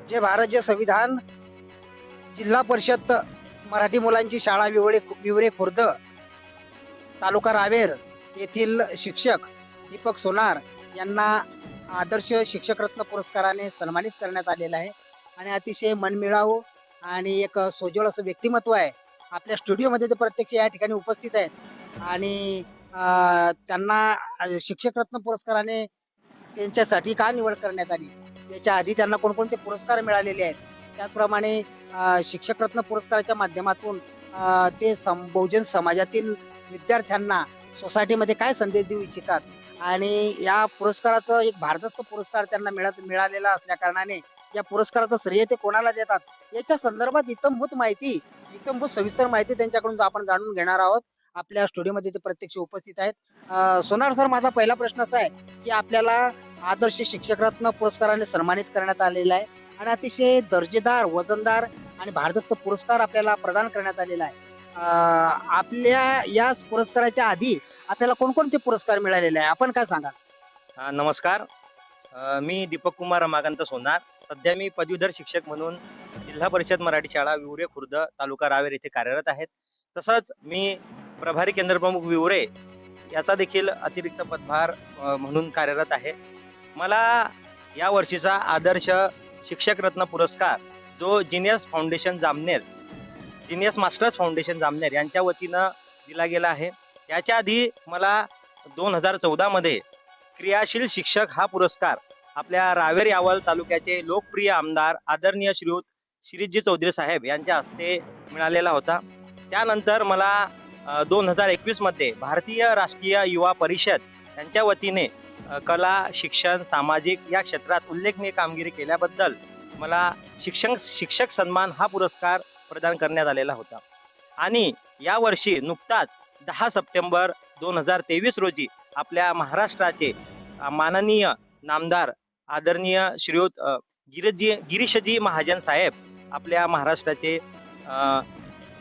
जे भारत जे संविधान जिल्हा परिषद मराठी मुलांची शाळा विवरे खुर्द तालुका रावेर येथील शिक्षक दीपक सोनार यांना आदर्श शिक्षक रत्न पुरस्काराने सन्मानित करण्यात आलेलं आहे आणि अतिशय मनमिळावू आणि एक सोज्वळ असं व्यक्तिमत्व आहे. आपल्या स्टुडिओमध्ये ते प्रत्यक्ष या ठिकाणी उपस्थित आहेत आणि त्यांना शिक्षक रत्न पुरस्काराने त्यांच्यासाठी का निवड करण्यात आली, याच्या आधी त्यांना कोणकोणते पुरस्कार मिळालेले आहेत, त्याचप्रमाणे शिक्षक रत्न पुरस्काराच्या माध्यमातून ते बहुजन समाजातील विद्यार्थ्यांना सोसायटीमध्ये काय संदेश देऊ इच्छितात आणि या पुरस्काराचं एक भारदस्त पुरस्कार त्यांना मिळालेला असल्या कारणाने या पुरस्काराचं श्रेय ते कोणाला देतात, याच्या संदर्भात इत्थंभूत सविस्तर माहिती त्यांच्याकडून आपण जाणून घेणार आहोत. आपल्या स्टुडिओमध्ये ते प्रत्यक्ष उपस्थित आहेत. सोनार सर, माझा पहिला प्रश्न असा आहे की आपल्याला आदर्श शिक्षक रत्न पुरस्काराने सन्मानित करण्यात आलेला आहे आणि अतिशय दर्जेदार, वजनदार आणि भारदस्त पुरस्कार आपल्याला प्रदान करण्यात आलेला आहे. आपल्या या पुरस्काराच्या आधी आपल्याला कोणकोणते पुरस्कार मिळालेले आहे, आपण काय सांगाल? नमस्कार. मी दीपक कुमार रमाकांत सोनार. सध्या मी पदवीधर शिक्षक म्हणून जिल्हा परिषद मराठी शाळा विवरे खुर्द तालुका रावेर येथे कार्यरत आहेत. तसंच मी प्रभारी केंद्रप्रमुख विवरे याचा देखील अतिरिक्त पदभार म्हणून कार्यरत आहे. मला या वर्षीचा आदर्श शिक्षक रत्न पुरस्कार जो जीनियस मास्टर्स फाउंडेशन जामनेर यांच्या वतीनं दिला गेला आहे. त्याच्या आधी मला 2014 मध्ये क्रियाशील शिक्षक हा पुरस्कार आपल्या रावेर यावल तालुक्याचे लोकप्रिय आमदार आदरणीय श्रीयुत शिरीषजी चौधरी साहेब यांच्या हस्ते मिळालेला होता. त्यानंतर मला 2021 मध्ये भारतीय राष्ट्रीय युवा परिषद यांच्या वतीने कला, शिक्षण, सामाजिक या क्षेत्रात उल्लेखनीय कामगिरी केल्याबद्दल मला शिक्षक सन्मान हा पुरस्कार प्रदान करण्यात आलेला होता. आणि या वर्षी नुकताच 10 सप्टेंबर 2023 रोजी आपल्या महाराष्ट्राचे माननीय नामदार आदरणीय श्रीयुत गिरीशजी महाजन साहेब आपल्या महाराष्ट्राचे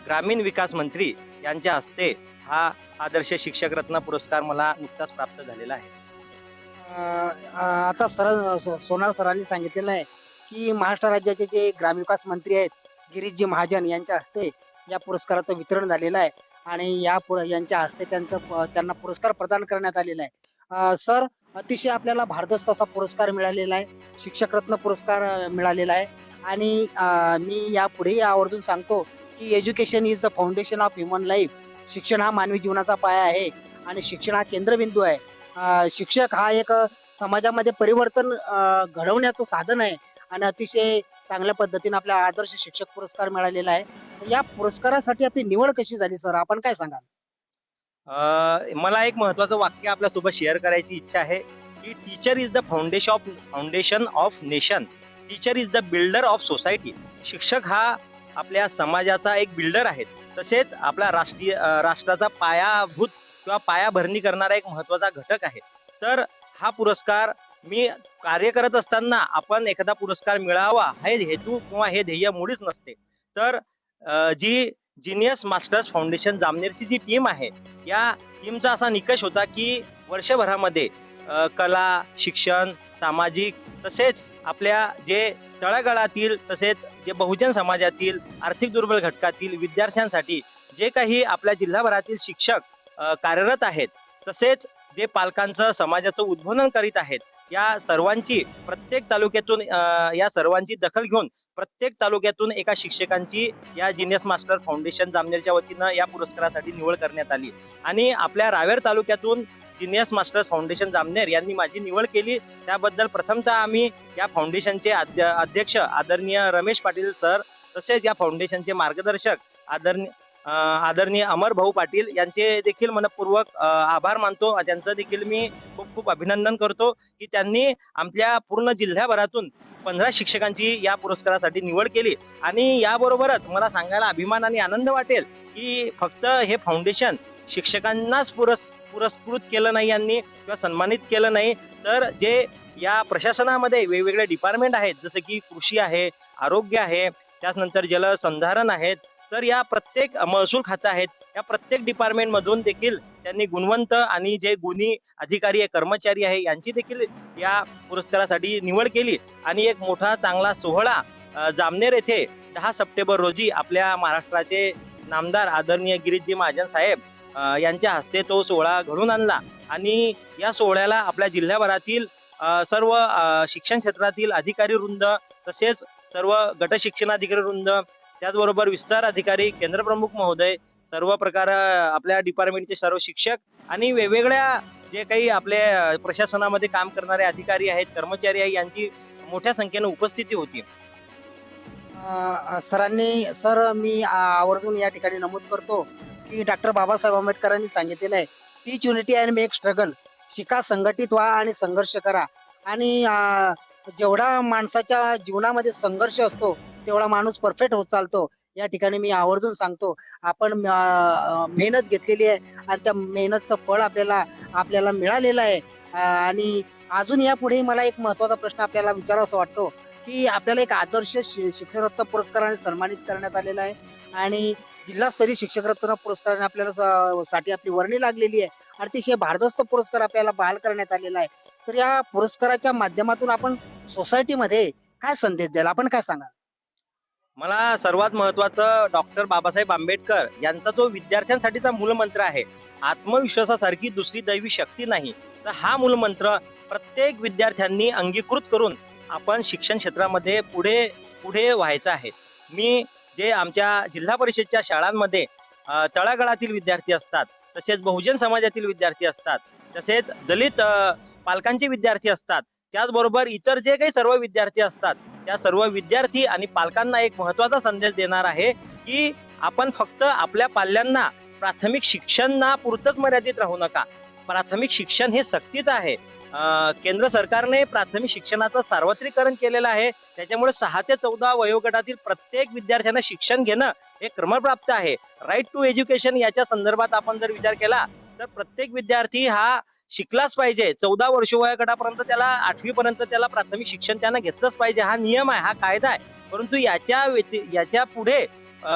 ग्रामीण विकास मंत्री यांच्या हस्ते हा आदर्श शिक्षक रत्न पुरस्कार मला नुकताच प्राप्त झालेला आहे. आता सोनार सरांनी सांगितलेलं आहे की महाराष्ट्र राज्याचे जे ग्रामविकास मंत्री आहेत गिरीशजी महाजन यांच्या हस्ते या पुरस्काराचं वितरण झालेलं आहे आणि यांच्या हस्ते त्यांना पुरस्कार प्रदान करण्यात आलेला आहे. सर, अतिशय आपल्याला भारदस्त असा पुरस्कार मिळालेला आहे, शिक्षक रत्न पुरस्कार मिळालेला आहे आणि मी यापुढेही आवर्जून सांगतो की education is the foundation of human life. शिक्षण हा मानवी जीवनाचा पाया आहे आणि शिक्षण हा केंद्रबिंदू आहे. शिक्षक हा एक समाजामध्ये परिवर्तन घडवण्याचं साधन आहे आणि अतिशय चांगल्या पद्धतीने आपला आदर्श शिक्षक पुरस्कार मिळालेला आहे. या पुरस्कारासाठी आपली निवड कशी झाली सर, आपण काय सांगाल? मला एक महत्वाचं वाक्य आपल्यासोबत शेअर करायची इच्छा आहे की teacher is the foundation of nation. Teacher is the builder of society. शिक्षक हा आपल्या समाजाचा एक बिल्डर आहे, तसेच आपल्या राष्ट्राचा पायाभूत किंवा पायाभरणी करणारा एक महत्वाचा घटक आहे. तर हा पुरस्कार मी कार्य करत असताना आपण एखादा पुरस्कार मिळावा हे हेतू किंवा हे ध्येय मुळीच नसते. तर जी जीनियस मास्टर्स फाउंडेशन जामनेरची जी टीम आहे या टीमचा असा निकष होता की वर्षभरामध्ये कला, शिक्षण, सामाजिक तसेच आपल्या जे तळागाळातील तसेच जे बहुजन समाजातील आर्थिक दुर्बल घटकातील विद्यार्थ्यांसाठी जे काही आपल्या जिल्हाभरातील शिक्षक कार्यरत आहेत तसेच जे पालकांचं समाजाचं उद्बोधन करीत आहेत या सर्वांची प्रत्येक तालुक्यातून या सर्वांची दखल घेऊन प्रत्येक तालुक्यातून एका शिक्षकांची या जीनियस मास्टर फाउंडेशन जामनेरच्या वतीनं या पुरस्कारासाठी निवड करण्यात आली आणि आपल्या रावेर तालुक्यातून जीनियस मास्टर फाउंडेशन जामनेर यांनी माझी निवड केली. त्याबद्दल प्रथमतः आम्ही या फाउंडेशनचे अध्यक्ष आदरणीय रमेश पाटील सर तसेच या फाउंडेशनचे मार्गदर्शक आदरणीय अमर भाऊ पाटील यांचे देखील मनपूर्वक आभार मानतो. त्यांचं देखील मी खूप खूप अभिनंदन करतो की त्यांनी आपल्या पूर्ण जिल्ह्याभरातून 15 शिक्षकांची या पुरस्कारासाठी निवड केली. आणि याबरोबरच मला सांगायला अभिमान आणि आनंद वाटेल की फक्त हे फाउंडेशन शिक्षकांनाच पुरस्कृत केलं नाही यांनी किंवा सन्मानित केलं नाही, तर जे या प्रशासनामध्ये वेगवेगळे डिपार्टमेंट आहेत जसं की कृषी आहे, आरोग्य आहे, त्यानंतर जलसंधारण आहेत, तर या प्रत्येक महसूल खातं आहेत, या प्रत्येक डिपार्टमेंट मधून देखील त्यांनी गुणवंत आणि जे गुणी अधिकारी आहे, कर्मचारी आहे, यांची देखील या पुरस्कारासाठी निवड केली आणि एक मोठा चांगला सोहळा जामनेर येथे 10 सप्टेंबर रोजी आपल्या महाराष्ट्राचे नामदार आदरणीय गिरीशजी महाजन साहेब यांच्या हस्ते तो सोहळा घडून आणला आणि या सोहळ्याला आपल्या जिल्ह्याभरातील सर्व शिक्षण क्षेत्रातील अधिकारी वृंद, तसेच सर्व गट शिक्षणाधिकारी वृंद, त्याचबरोबर विस्तार अधिकारी, केंद्र प्रमुख महोदय, सर्व प्रकार आपल्या डिपार्टमेंटचे सर्व शिक्षक आणि वेगवेगळ्या जे काही आपल्या प्रशासनामध्ये काम करणारे अधिकारी आहेत, कर्मचारी आहेत, यांची मोठ्या संख्येने उपस्थिती होती. सर मी आवर्जून या ठिकाणी नमूद करतो की डॉक्टर बाबासाहेब आंबेडकरांनी सांगितलेलं आहे, टीच युनिटी अँड मेक स्ट्रगल. शिका, संघटित व्हा आणि संघर्ष करा. आणि जेवढा माणसाच्या जीवनामध्ये संघर्ष असतो तेवढा माणूस परफेक्ट होत चालतो. या ठिकाणी मी आवर्जून सांगतो, आपण मेहनत घेतलेली आहे आणि त्या मेहनतचं फळ आपल्याला मिळालेलं आहे. आणि अजून यापुढे मला एक महत्वाचा प्रश्न आपल्याला विचारावासा वाटतो की आपल्याला एक आदर्श शिक्षकरत्न पुरस्काराने सन्मानित करण्यात आलेला आहे आणि जिल्हास्तरीय शिक्षकरत्न पुरस्काराने आपल्याला साठी आपली वर्णी लागलेली आहे. अतिशय भारदस्त पुरस्कार आपल्याला बहाल करण्यात आलेला आहे. तर या पुरस्काराच्या माध्यमातून आपण सोसायटीमध्ये काय संदेश द्याल, आपण काय सांगाल? मला सर्वात महत्वाचं डॉक्टर बाबासाहेब आंबेडकर यांचा जो विद्यार्थ्यांसाठीचा मूलमंत्र आहे, आत्मविश्वासासारखी दुसरी दैवी शक्ती नाही, तर हा मूलमंत्र प्रत्येक विद्यार्थ्यांनी अंगीकृत करून आपण शिक्षण क्षेत्रामध्ये पुढे पुढे व्हायचं आहे. मी जे आमच्या जिल्हा परिषदच्या शाळांमध्ये तळागाळातील विद्यार्थी असतात, तसेच बहुजन समाजातील विद्यार्थी असतात, तसेच दलित पालकांचे विद्यार्थी असतात, त्याचबरोबर इतर जे काही सर्व विद्यार्थी असतात, त्या सर्व विद्यार्थी आणि पालकांना एक महत्वाचा संदेश देणार आहे की आपण फक्त आपल्या पाल्यांना प्राथमिक शिक्षणा पुरतच मर्यादित राहू नका. प्राथमिक शिक्षण हे सक्तीचं आहे. केंद्र सरकारने प्राथमिक शिक्षणाचं सार्वत्रिकरण केलेलं आहे. त्याच्यामुळे 6 ते 14 वयोगटातील प्रत्येक विद्यार्थ्यांना शिक्षण घेणं हे क्रमप्राप्त आहे. राईट टू एज्युकेशन याच्या संदर्भात आपण जर विचार केला तर प्रत्येक विद्यार्थी हा शिकलाच पाहिजे. 14 वर्ष वयोगटापर्यंत त्याला 8वी पर्यंत त्याला प्राथमिक शिक्षण त्यानं घेतलंच पाहिजे. हा नियम आहे, हा कायदा आहे. परंतु याच्या पुढे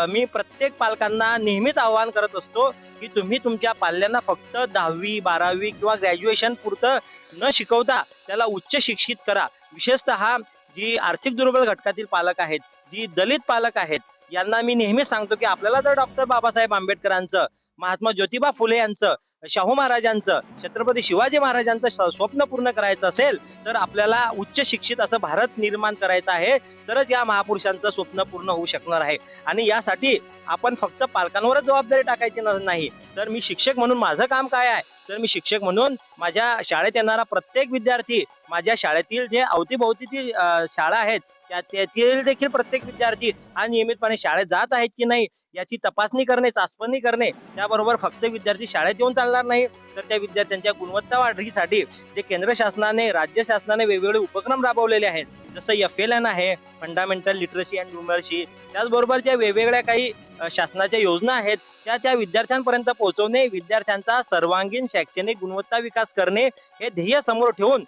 मी प्रत्येक पालकांना नेहमीच आवाहन करत असतो की तुम्ही तुमच्या पाल्यांना फक्त 10वी 12वी किंवा ग्रॅज्युएशन पुरतं न शिकवता त्याला उच्च शिक्षित करा. विशेषतः जी आर्थिक दुर्बल घटकातील पालक आहेत, जी दलित पालक आहेत, यांना मी नेहमीच सांगतो की आपल्याला जर डॉक्टर बाबासाहेब आंबेडकरांचं, महात्मा ज्योतिबा फुले यांचं, शाहू महाराजांचं, छत्रपती शिवाजी महाराजांचं स्वप्न पूर्ण करायचं असेल तर आपल्याला उच्च शिक्षित असं भारत निर्माण करायचं आहे. तरच या महापुरुषांचं स्वप्न पूर्ण होऊ शकणार आहे. आणि यासाठी आपण फक्त पालकांवरच जबाबदारी टाकायची नाही, तर मी शिक्षक म्हणून माझं काम काय आहे, तर मी शिक्षक म्हणून माझ्या शाळेत येणारा प्रत्येक विद्यार्थी, माझ्या शाळेतील जे अवतीभोवतीची शाळा आहेत त्यातील देखील प्रत्येक विद्यार्थी हा नियमितपणे शाळेत जात आहेत की नाही याची तपासणी करणे, चाचपणी करणे. त्याबरोबर फक्त विद्यार्थी शाळेत येऊन चालणार नाही, तर त्या विद्यार्थ्यांच्या गुणवत्ता वाढीसाठी जे केंद्र शासनाने, राज्य शासनाने वेगवेगळे उपक्रम राबवलेले आहेत, जसं FLN आहे, फंडामेंटल लिटरसी अँड न्यूमरसी, त्याचबरोबर ज्या वेगवेगळ्या काही शासनाच्या योजना आहेत त्या विद्यार्थ्यांपर्यंत पोहोचवणे, विद्यार्थ्यांचा सर्वांगीण शैक्षणिक गुणवत्ता विकास करणे हे ध्येय समोर ठेवून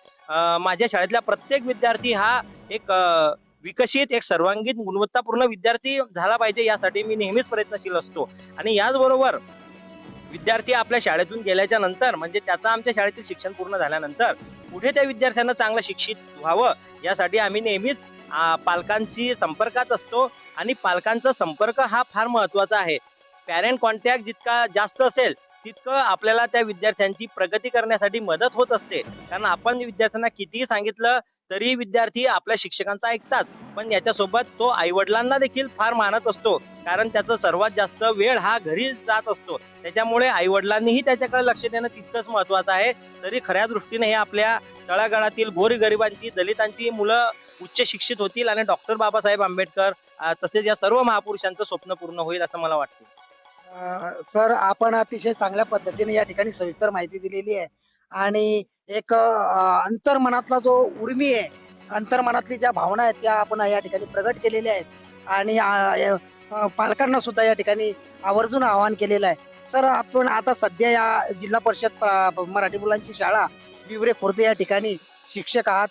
माझ्या शाळेतला प्रत्येक विद्यार्थी हा एक विकसित, एक सर्वांगीण गुणवत्तापूर्ण विद्यार्थी झाला पाहिजे, यासाठी मी नेहमीच प्रयत्नशील असतो. आणि याचबरोबर विद्यार्थी आपल्या शाळेतून गेल्याच्या नंतर, म्हणजे त्याचा आमच्या शाळेतील शिक्षण पूर्ण झाल्यानंतर पुढे त्या विद्यार्थ्यांना चांगलं शिक्षित व्हावं यासाठी आम्ही नेहमीच पालकांशी संपर्कात असतो. आणि पालकांचा संपर्क हा फार महत्वाचा आहे. पॅरेंट कॉन्टॅक्ट जितका जास्त असेल तितकं आपल्याला त्या विद्यार्थ्यांची प्रगती करण्यासाठी मदत होत असते. कारण आपण विद्यार्थ्यांना कितीही सांगितलं तरी विद्यार्थी आपल्या शिक्षकांचा ऐकतात, पण याच्यासोबत तो आईवडिलांना देखील फार मानत असतो, कारण त्याचा सर्वात जास्त वेळ हा घरी जात असतो. त्याच्यामुळे आईवडिलांनीही त्याच्याकडे लक्ष देणं तितकंच महत्वाचं आहे. तरी खऱ्या दृष्टीने हे आपल्या तळागाळातील गोरगरिबांची, दलितांची मुलं उच्च शिक्षित होतील आणि डॉक्टर बाबासाहेब आंबेडकर तसेच या सर्व महापुरुषांचं स्वप्न पूर्ण होईल असं मला वाटतं. सर आपण अतिशय चांगल्या पद्धतीने या ठिकाणी सविस्तर माहिती दिलेली आहे आणि एक अंतर्मनातला जो उर्मी आहे, अंतर्मनातली ज्या भावना आहेत त्या आपण या ठिकाणी प्रगट केलेल्या आहेत आणि पालकांना सुद्धा या ठिकाणी आवर्जून आवाहन केलेलं आहे. सर आपण आता सध्या या जिल्हा परिषद मराठी मुलांची शाळा विवरे खुर्द या ठिकाणी शिक्षक आहात.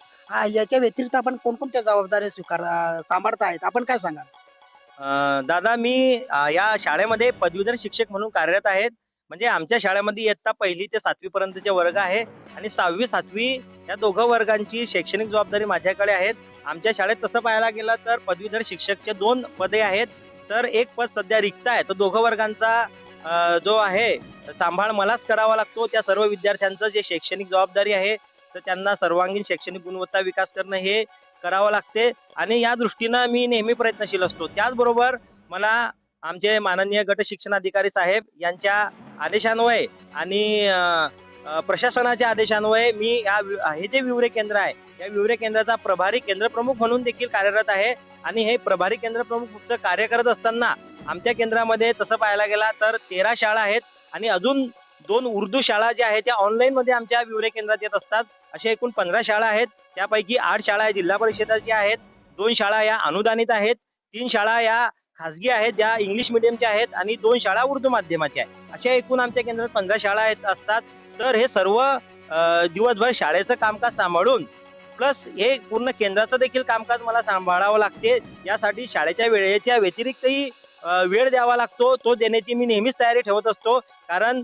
याच्या व्यतिरिक्त आपण कोणकोणत्या जबाबदाऱ्या सांभाळता आहेत, आपण काय सांगाल? दादा मी या शाळेमध्ये पदवीधर शिक्षक म्हणून कार्यरत आहेत. म्हणजे आमच्या शाळेमध्ये इयत्ता 1ली ते 7वी पर्यंतचे वर्ग आहे आणि 6वी 7वी या दोघं वर्गांची शैक्षणिक जबाबदारी माझ्याकडे आहेत. आमच्या शाळेत तसं पाहायला गेलं तर पदवीधर शिक्षकचे 2 पदे आहेत. तर एक पद सध्या रिक्त आहे. तर दोघं वर्गांचा जो आहे सांभाळ मलाच करावा लागतो. त्या सर्व विद्यार्थ्यांचं जे शैक्षणिक जबाबदारी आहे, तर त्यांना सर्वांगीण शैक्षणिक गुणवत्ता विकास करणं हे करावं लागते आणि या दृष्टीनं मी नेहमी प्रयत्नशील असतो. त्याचबरोबर मला आमचे माननीय गट शिक्षणाधिकारी साहेब यांच्या आदेशान्वये आणि प्रशासनाच्या आदेशान्वये मी हे जे विवरे केंद्र आहे, या विवरे केंद्राचा प्रभारी केंद्र प्रमुख म्हणून देखील कार्यरत आहे आणि हे प्रभारी केंद्र प्रमुखचं कार्य करत असताना आमच्या केंद्रामध्ये तसं पाहायला गेला तर 13 शाळा आहेत आणि अजून 2 उर्दू शाळा ज्या आहेत त्या ऑनलाईन मध्ये आमच्या विवरे केंद्रात येत असतात. अशा एकूण 15 शाळा आहेत. त्यापैकी 8 शाळा जिल्हा परिषदेच्या आहेत, 2 शाळा या अनुदानित आहेत, 3 शाळा या खासगी आहेत ज्या इंग्लिश मिडियमच्या आहेत आणि 2 शाळा उर्दू माध्यमाच्या आहेत. अशा एकूण आमच्या केंद्रात 15 शाळा असतात. तर हे सर्व दिवसभर शाळेचं कामकाज सांभाळून प्लस हे पूर्ण केंद्राचं देखील कामकाज मला सांभाळावं लागते. यासाठी शाळेच्या वेळेच्या व्यतिरिक्तही वेळ द्यावा लागतो. तो देण्याची मी नेहमीच तयारी ठेवत असतो. कारण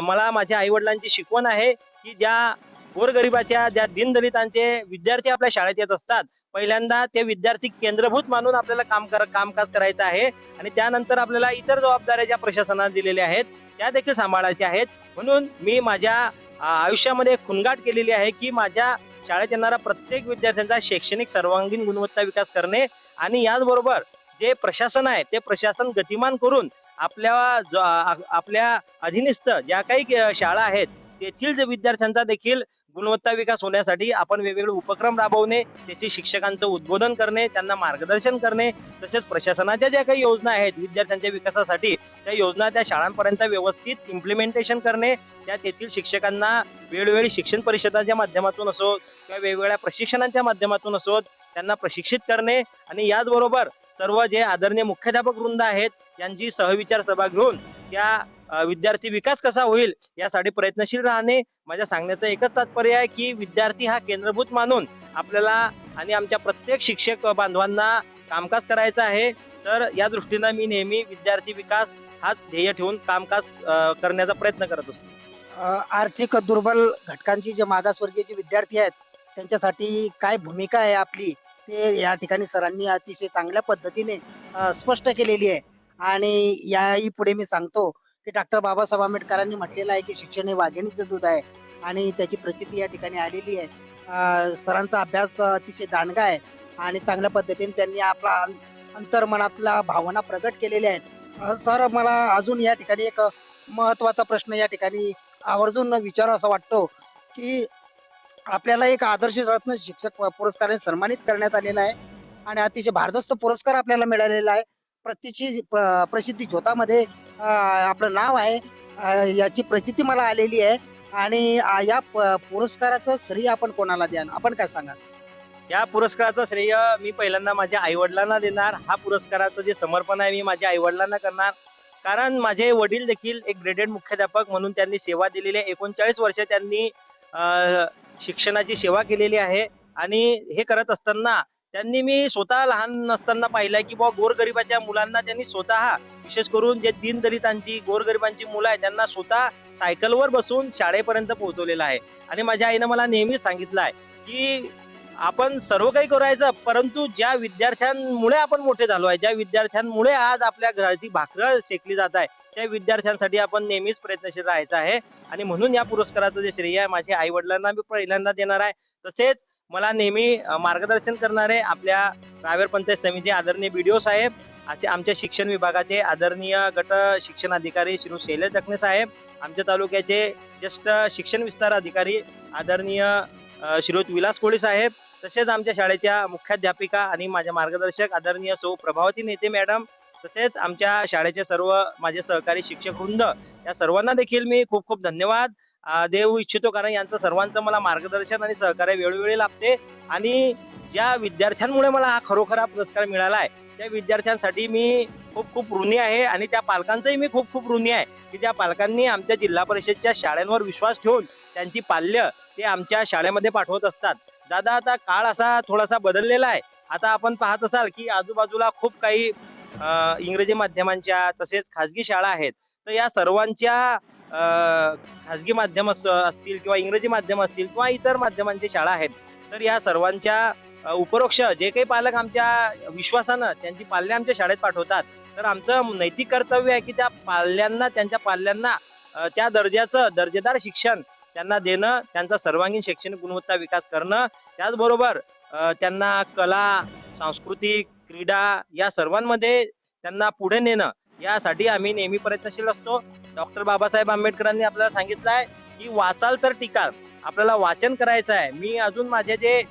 मला माझ्या आई वडिलांची शिकवण आहे की ज्या गोरगरिबाच्या ज्या दीनदलितांचे विद्यार्थी आपल्या शाळेत येत असतात, पहिल्यांदा ते विद्यार्थी केंद्रभूत मानून आपल्याला कामकाज करायचं आहे आणि त्यानंतर आपल्याला इतर जबाबदाऱ्या ज्या प्रशासनाने दिलेल्या आहेत त्या देखील सांभाळायच्या आहेत. म्हणून मी माझ्या आयुष्यामध्ये खुणगाट केलेली आहे की माझ्या शाळेत येणारा प्रत्येक विद्यार्थ्यांचा शैक्षणिक सर्वांगीण गुणवत्ता विकास करणे आणि याचबरोबर जे प्रशासन आहे ते प्रशासन गतिमान करून आपल्या अधीनस्थ ज्या काही शाळा आहेत तेथील जे विद्यार्थ्यांचा देखील गुणवत्ता विकास होण्यासाठी आपण वेगवेगळे उपक्रम राबवणे, त्याची शिक्षकांचं उद्बोधन करणे, त्यांना मार्गदर्शन करणे, तसेच प्रशासनाच्या ज्या काही योजना आहेत विद्यार्थ्यांच्या विकासासाठी त्या योजना त्या शाळांपर्यंत व्यवस्थित इम्प्लिमेंटेशन करणे, त्या तेथील शिक्षकांना वेळोवेळी शिक्षण परिषदाच्या माध्यमातून असो किंवा वेगवेगळ्या प्रशिक्षणाच्या माध्यमातून असो त्यांना प्रशिक्षित करणे आणि याचबरोबर सर्व जे आदरणीय मुख्याध्यापक वृंद आहेत यांची सहविचार सभा घेऊन त्या विद्यार्थी विकास कसा होईल यासाठी प्रयत्नशील राहणे. माझ्या सांगण्याचं एकच तात्पर्य आहे की विद्यार्थी हा केंद्रभूत मानून आपल्याला आणि आमच्या प्रत्येक शिक्षक बांधवांना कामकाज करायचं आहे. तर या दृष्टीनं मी नेहमी विद्यार्थी विकास हाच ध्येय ठेवून कामकाज करण्याचा प्रयत्न करत असतो. आर्थिक दुर्बल घटकांची जे मागासवर्गीय जे विद्यार्थी आहेत त्यांच्यासाठी काय भूमिका आहे आपली ते या ठिकाणी सरांनी अतिशय चांगल्या पद्धतीने स्पष्ट केलेली आहे. आणि याही पुढे मी सांगतो की डॉक्टर बाबासाहेब आंबेडकरांनी म्हटलेलं आहे की शिक्षण हे वाघिणीचं दूध आहे आणि त्याची प्रचिती या ठिकाणी आलेली आहे. सरांचा अभ्यास अतिशय दांडगा आहे आणि चांगल्या पद्धतीने त्यांनी आपला अंतर्मनातल्या भावना प्रगट केलेल्या आहेत. सर मला अजून या ठिकाणी एक महत्वाचा प्रश्न या ठिकाणी आवर्जून विचारावा असं वाटतो की आपल्याला एक आदर्श रत्न शिक्षक पुरस्काराने सन्मानित करण्यात आलेला आहे आणि अतिशय भारदस्त पुरस्कार आपल्याला मिळालेला आहे. प्रसिद्धी ज्योतामध्ये आपलं नाव आहे, याची प्रचिती मला आलेली आहे आणि या पुरस्काराचं श्रेय आपण कोणाला द्याल, आपण काय सांगाल? या पुरस्काराचं श्रेय मी पहिल्यांदा माझ्या आई वडिलांना देणार. हा पुरस्काराचं जे समर्पण आहे मी माझ्या आई वडिलांना करणार. कारण माझे वडील देखील एक ग्रेडेड मुख्याध्यापक म्हणून त्यांनी सेवा दिलेली आहे. 39 वर्ष त्यांनी शिक्षणाची सेवा केलेली आहे आणि हे करत असताना त्यांनी मी स्वतः लहान असताना पाहिलंय की गोरगरिबाच्या मुलांना त्यांनी स्वतः विशेष करून जे दीनदलितांची गोरगरिबांची मुलं आहेत त्यांना स्वतः सायकलवर बसून शाळेपर्यंत पोहोचवलेलं आहे. आणि माझ्या आईनं मला नेहमी सांगितलं आहे की आपण सर्व काही करायचं परंतु ज्या विद्यार्थ्यांमुळे आपण मोठे झालो आहे, ज्या विद्यार्थ्यांमुळे आज आपल्या घराची भाकरं शेकली जात आहे त्या विद्यार्थ्यांसाठी आपण नेहमीच प्रयत्नशील राहायचं आहे. आणि म्हणून या पुरस्काराचं जे श्रेय आहे माझ्या आई वडिलांना मी पहिल्यांदा देणार आहे. तसेच मला नेहमी मार्गदर्शन करणारे आपल्या रावेर पंचायत समिती आदरणीय BDO साहेब, असे आमच्या शिक्षण विभागाचे आदरणीय गट शिक्षण अधिकारी श्री शैलेश दखने साहेब, आमच्या तालुक्याचे ज्येष्ठ शिक्षण विस्तार अधिकारी आदरणीय श्रीयुत विलास कोळी साहेब, तसेच आमच्या शाळेच्या मुख्याध्यापिका आणि माझ्या मार्गदर्शक आदरणीय सौ प्रभावती नेते मॅडम, तसेच आमच्या शाळेचे सर्व माझे सहकारी शिक्षक वृंद या सर्वांना देखील मी खूप खूप धन्यवाद देऊ इच्छितो. कारण यांचं सर्वांचं मला मार्गदर्शन आणि सहकार्य वेळोवेळी लाभते आणि ज्या विद्यार्थ्यांमुळे मला हा खरोखर पुरस्कार मिळाला आहे त्या विद्यार्थ्यांसाठी मी खूप खूप ऋणी आहे आणि त्या पालकांचंही मी खूप खूप ऋणी आहे की ज्या पालकांनी आमच्या जिल्हा परिषदच्या शाळांवर विश्वास ठेवून त्यांची पाल्य ते आमच्या शाळेमध्ये पाठवत असतात. दादा आता काळ असा थोडासा बदललेला आहे. आता आपण पाहत असाल की आजूबाजूला खूप काही इंग्रजी माध्यमांच्या तसेच खाजगी शाळा आहेत. तर या सर्वांच्या खाजगी माध्यम असतील किंवा इंग्रजी माध्यम असतील किंवा इतर माध्यमांच्या शाळा आहेत. तर या सर्वांच्या उपरोक्ष जे काही पालक आमच्या विश्वासानं त्यांची पाल्य आमच्या शाळेत पाठवतात, तर आमचं नैतिक कर्तव्य आहे की त्या पाल्यांना त्यांच्या पाल्यांना त्या दर्जाचं दर्जेदार शिक्षण त्यांना देणं, त्यांचा सर्वांगीण शैक्षणिक गुणवत्ता विकास करणं, त्याचबरोबर त्यांना कला, सांस्कृतिक, क्रीडा या सर्वांमध्ये त्यांना पुढे नेणं, यासाठी आम्ही नेहमी प्रयत्नशील असतो. डॉक्टर बाबासाहेब आंबेडकरांनी आपल्याला सांगितलं आहे, की वाचाल तर टिकाल. आपल्याला वाचन करायचं आहे. मी अजून माझे जे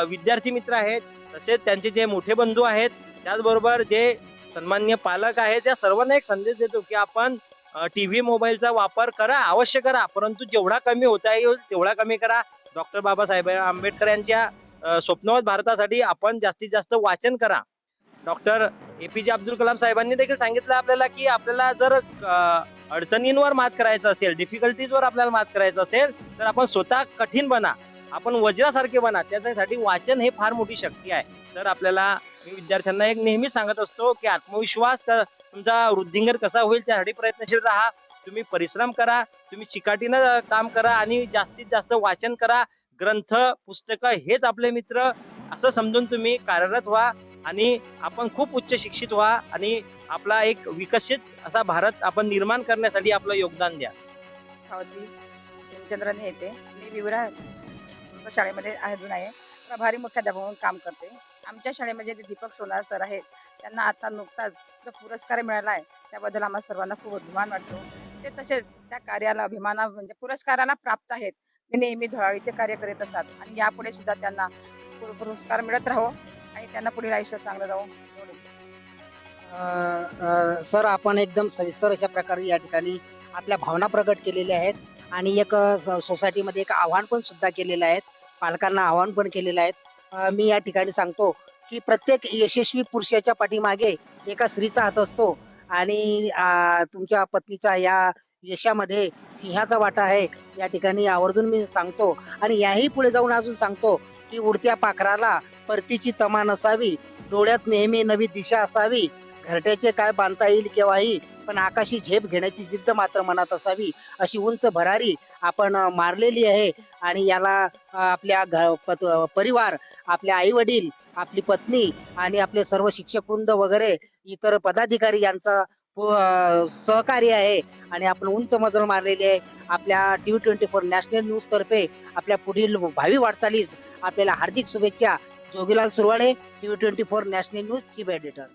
विद्यार्थी मित्र आहेत, तसेच त्यांचे जे मोठे बंधू आहेत, त्याचबरोबर जे सन्माननीय पालक आहेत, त्या सर्वांना एक संदेश देतो, की आपण टीव्ही, मोबाईलचा वापर करा, अवश्य करा, परंतु जेवढा कमी होता येईल तेवढा कमी करा. डॉक्टर बाबासाहेब आंबेडकर यांच्या स्वप्नवत भारतासाठी आपण जास्तीत जास्त वाचन करा. डॉक्टर एपीजे अब्दुल कलाम साहेबांनी देखील सांगितलं आपल्याला, की आपल्याला जर अडचणींवर मात करायचं असेल, डिफिकल्टीजवर आपल्याला मात करायचं असेल, तर आपण स्वतः कठीण बना, आपण वज्रासारखे बना. त्याच्यासाठी वाचन हे फार मोठी शक्ती आहे. तर आपल्याला मी विद्यार्थ्यांना एक नेहमी सांगत असतो, की आत्मविश्वास तुमचा वृद्धिंगत कसा होईल त्यासाठी प्रयत्नशील राहा. तुम्ही परिश्रम करा, तुम्ही चिकाटीनं काम करा आणि जास्तीत जास्त वाचन करा. ग्रंथ, पुस्तकं हेच आपले मित्र असं समजून तुम्ही कार्यरत व्हा आणि आपण खूप उच्च शिक्षित व्हा आणि आपला एक विकसित असा भारत आपण निर्माण करण्यासाठी आपलं योगदान द्या. पावती हेमचंद्राने येते. मी विवरा शाळेमध्ये अजून आहे. प्रभारी मुख्याध्यापक म्हणून काम करते. आमच्या शाळेमध्ये जे दीपक सोनार सर आहेत, त्यांना आता नुकताच जो पुरस्कार मिळाला आहे, त्याबद्दल आम्हा सर्वांना खूप अभिमान वाटतो. ते तसेच त्या कार्याला म्हणजे पुरस्काराला प्राप्त आहेत. ते नेहमी धडाडीचे कार्य करीत असतात आणि यापुढे सुद्धा त्यांना पुरस्कार मिळत राहो आणि त्यांना पुढील आयुष्य चांगलं जावो. सर, आपण एकदम सविस्तर अशा प्रकारे या ठिकाणी आपल्या भावना प्रकट केलेल्या आहेत आणि एक सोसायटीमध्ये एक आव्हान पण सुद्धा केलेलं आहे. पालकांना आव्हान पण केलेलं आहे. मी या ठिकाणी सांगतो की प्रत्येक यशस्वी पुरुषाच्या पाठीमागे एका स्त्रीचा हात असतो आणि तुमच्या पत्नीचा या यशामध्ये सिंहाचा वाटा आहे. या ठिकाणी आवर्जून मी सांगतो आणि याही पुढे जाऊन अजून सांगतो की उडत्या पाखराला परतीची तमा नसावी, डोळ्यात नेहमी नवी दिशा असावी, घरट्याचे काय बांधता येईल केव्हाही, पण आकाशी झेप घेण्याची जिद्द मात्र मनात असावी. अशी उंच भरारी आपण मारलेली आहे आणि याला आपल्या परिवार, आपले आई वडील, आपली पत्नी आणि आपले सर्व शिक्षक वृंद वगैरे इतर पदाधिकारी यांचा सहकार्य आहे आणि आपण उंच मजल मारलेली आहे. आपल्या TV24 नॅशनल न्यूज तर्फे आपल्या पुढील भावी वाटचालीस आपल्याला हार्दिक शुभेच्छा. Jogilal Surwade, TV24 national news chief editor.